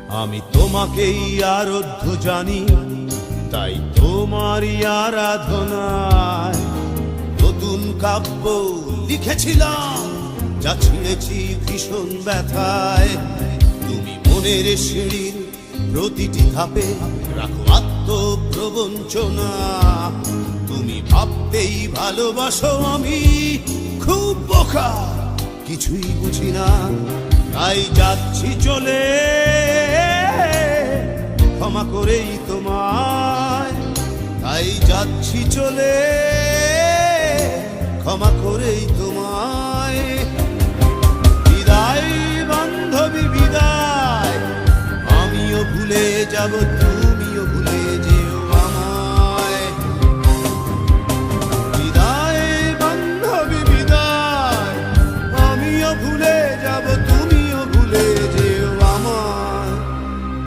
আমি তোমাকেই আরাধ্য জানি, তাই তোমারই আরাধনায় নতুন কাব্য লিখেছিলাম, যা ছিঁড়েছি ভীষণ ব্যথায়। তুমি মনের সিঁড়ির প্রতিটি ধাপে রাখো আত্মপ্রবঞ্চনা। তুমি ভাবতেই ভালোবাসো, আমি খুব বোকা, কিছুই বুঝি না, তাই যাচ্ছি চলে ক্ষমা করেই তোমায়। তাই যাচ্ছি চলে ক্ষমা করেই তোমায়। বিদায় বান্ধবী বিদায়, আমিও ভুলে যাব।